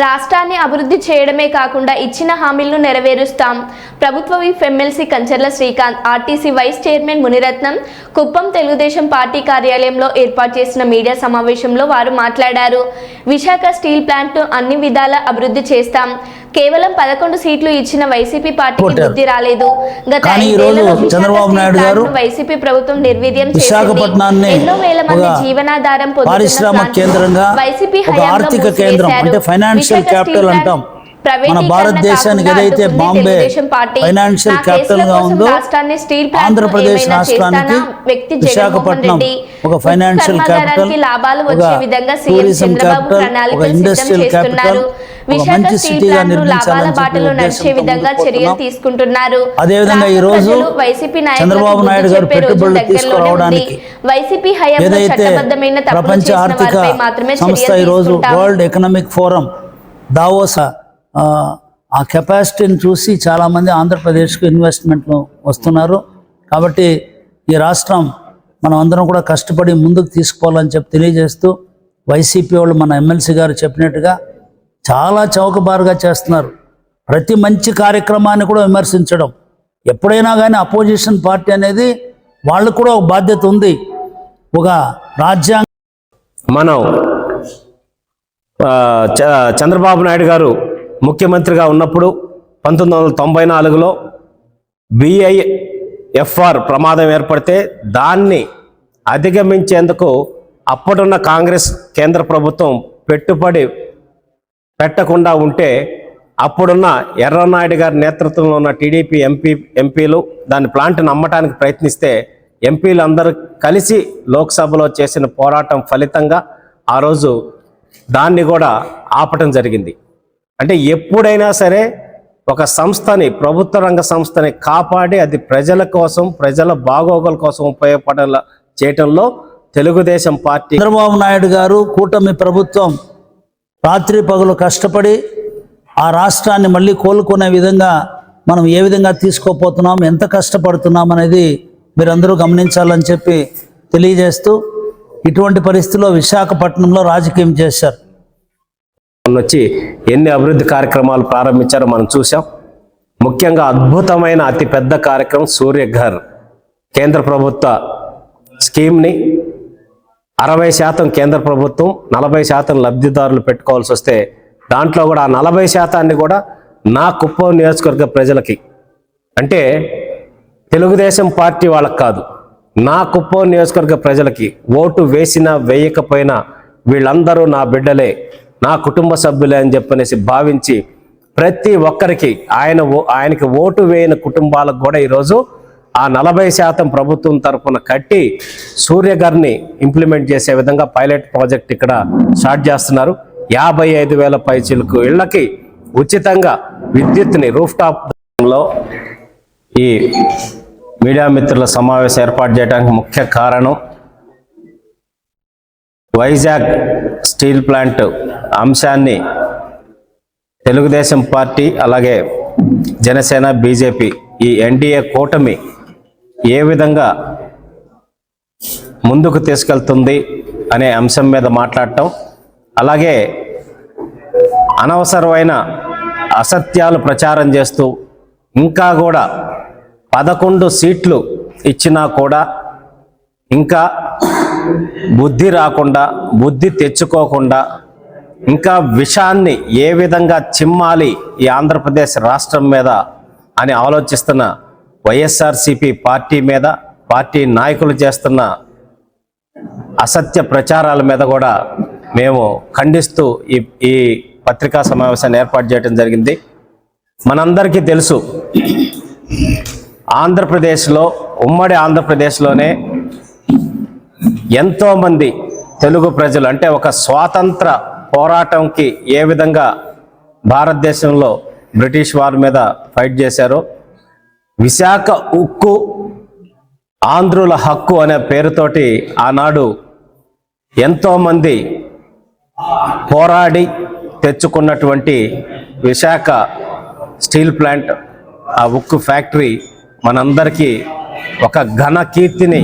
రాష్ట్రాన్ని అభివృద్ధి చేయడమే కాకుండా ఇచ్చిన హామీలను నెరవేరుస్తాం. ప్రభుత్వ whip MLC Kancharla Srikanth, RTC vice chairman Munirathnam Kuppam Telugu Desam party కార్యాలయంలో ఏర్పాటు చేసిన మీడియా సమావేశంలో వారు మాట్లాడారు. విశాఖ స్టీల్ ప్లాంట్ను అన్ని విధాలా అభివృద్ధి చేస్తాం. కేవలం 11 సీట్లు ఇచ్చిన వైసీపీ పార్టీకి బుద్ధి రాలేదు. గత 5 ఏళ్లలో చంద్రబాబు నాయుడు గారు వైసీపీ ప్రభుత్వం నిర్వీర్యం విశాఖపట్నాన్ని ఎన్నో వేల మంది జీవనాధారం పారిశ్రామిక కేంద్రంగా ఒక ఆర్థిక కేంద్రం అంటే ఫైనాన్షియల్ క్యాపిటల్ అంటాం. మన భారతదేశానికి ఏదైతే బాంబే ఫైనాన్షియల్ క్యాపిటల్ గా ఉందో ఆంధ్రప్రదేశ్ రాష్ట్రానికి విశాఖపట్నం ఒక ఫైనాన్షియల్ క్యాపిటల్, ఒక టూరిజం క్యాపిటల్, ఒక ఇండస్ట్రియల్ క్యాపిటల్, ఒక మంచి సిటీగా నిర్మించాలని అదేవిధంగా ఈ రోజు చంద్రబాబు నాయుడు గారు పెట్టుబడులు తీసుకురావడానికి ఏదైతే ప్రపంచ ఆర్థిక సంస్థ ఈ రోజు వరల్డ్ ఎకనామిక్ ఫోరం దావోస్ ఆ కెపాసిటీని చూసి చాలామంది ఆంధ్రప్రదేశ్కు ఇన్వెస్ట్మెంట్లు వస్తున్నారు. కాబట్టి ఈ రాష్ట్రం మనం అందరం కూడా కష్టపడి ముందుకు తీసుకోవాలని చెప్పి తెలియజేస్తూ వైసీపీ వాళ్ళు మన ఎమ్మెల్సీ గారు చెప్పినట్టుగా చాలా చౌకబారుగా చేస్తున్నారు. ప్రతి మంచి కార్యక్రమాన్ని కూడా విమర్శించడం, ఎప్పుడైనా కానీ అపోజిషన్ పార్టీ అనేది వాళ్ళకు కూడా ఒక బాధ్యత ఉంది. ఒక రాజ్యాంగ మనం చంద్రబాబు నాయుడు గారు ముఖ్యమంత్రిగా ఉన్నప్పుడు 1994లో BIFR ప్రమాదం ఏర్పడితే దాన్ని అధిగమించేందుకు అప్పుడున్న కాంగ్రెస్ కేంద్ర ప్రభుత్వం పెట్టుబడి పెట్టకుండా ఉంటే అప్పుడున్న ఎర్రనాయుడు గారి నేతృత్వంలో ఉన్న టీడీపీ ఎంపీలు దాని ప్లాంట్ను అమ్మటానికి ప్రయత్నిస్తే ఎంపీలు అందరూ కలిసి లోక్సభలో చేసిన పోరాటం ఫలితంగా ఆ రోజు దాన్ని కూడా ఆపటం జరిగింది. అంటే ఎప్పుడైనా సరే ఒక సంస్థని, ప్రభుత్వ రంగ సంస్థని కాపాడి అది ప్రజల కోసం, ప్రజల బాగోగుల కోసం ఉపయోగపడేలా చేయటంలో తెలుగుదేశం పార్టీ, చంద్రబాబు నాయుడు గారు, కూటమి ప్రభుత్వం రాత్రి పగలు కష్టపడి ఆ రాష్ట్రాన్ని మళ్ళీ కోలుకునే విధంగా మనం ఏ విధంగా తీసుకోపోతున్నాం, ఎంత కష్టపడుతున్నాం అనేది మీరందరూ గమనించాలని చెప్పి తెలియజేస్తూ ఇటువంటి పరిస్థితుల్లో విశాఖపట్నంలో రాజకీయం చేశారు. వచ్చి ఎన్ని అభివృద్ధి కార్యక్రమాలు ప్రారంభించారో మనం చూసాం. ముఖ్యంగా అద్భుతమైన అతిపెద్ద కార్యక్రమం సూర్యఘర్ కేంద్ర ప్రభుత్వ స్కీమ్ని 60% కేంద్ర ప్రభుత్వం, 40% లబ్ధిదారులు పెట్టుకోవాల్సి వస్తే దాంట్లో కూడా 40% కూడా నా కుప్పం నియోజకవర్గ ప్రజలకి, అంటే తెలుగుదేశం పార్టీ వాళ్ళకి కాదు, నా కుప్పం నియోజకవర్గ ప్రజలకి ఓటు వేసినా వేయకపోయినా వీళ్ళందరూ నా బిడ్డలే, నా కుటుంబ సభ్యులే అని చెప్పనేసి భావించి ప్రతి ఒక్కరికి ఆయనకి ఓటు వేయని కుటుంబాలకు కూడా ఈరోజు ఆ 40% ప్రభుత్వం తరఫున కట్టి సూర్యఘర్ని ఇంప్లిమెంట్ చేసే విధంగా పైలట్ ప్రాజెక్ట్ ఇక్కడ స్టార్ట్ చేస్తున్నారు. 55,000 పైచిలకు ఇళ్లకి ఉచితంగా విద్యుత్ని రూఫ్ టాప్లో ఈ మీడియా మిత్రుల సమావేశం ఏర్పాటు చేయడానికి ముఖ్య కారణం వైజాగ్ స్టీల్ ప్లాంట్ అంశాన్ని తెలుగుదేశం పార్టీ అలాగే జనసేన, బీజేపీ ఈ ఎన్డీఏ కూటమి ఏ విధంగా ముందుకు తీసుకెళ్తుంది అనే అంశం మీద మాట్లాడటం, అలాగే అనవసరమైన అసత్యాలు ప్రచారం చేస్తూ ఇంకా కూడా 11 సీట్లు ఇచ్చినా కూడా ఇంకా బుద్ధి రాకుండా, బుద్ధి తెచ్చుకోకుండా ఇంకా విషాన్ని ఏ విధంగా చిమ్మాలి ఈ ఆంధ్రప్రదేశ్ రాష్ట్రం మీద అని ఆలోచిస్తున్న వైఎస్ఆర్సీపీ పార్టీ మీద, పార్టీ నాయకులు చేస్తున్న అసత్య ప్రచారాల మీద కూడా మేము ఖండిస్తూ ఈ పత్రికా సమావేశాన్ని ఏర్పాటు చేయడం జరిగింది. మనందరికీ తెలుసు, ఆంధ్రప్రదేశ్లో, ఉమ్మడి ఆంధ్రప్రదేశ్లోనే ఎంతోమంది తెలుగు ప్రజలు, అంటే ఒక స్వాతంత్ర పోరాటంకి ఏ విధంగా భారతదేశంలో బ్రిటిష్ వారి మీద ఫైట్ చేశారో, విశాఖ ఉక్కు ఆంధ్రుల హక్కు అనే పేరుతోటి ఆనాడు ఎంతోమంది పోరాడి తెచ్చుకున్నటువంటి విశాఖ స్టీల్ ప్లాంట్, ఆ ఉక్కు ఫ్యాక్టరీ మనందరికీ ఒక ఘన కీర్తిని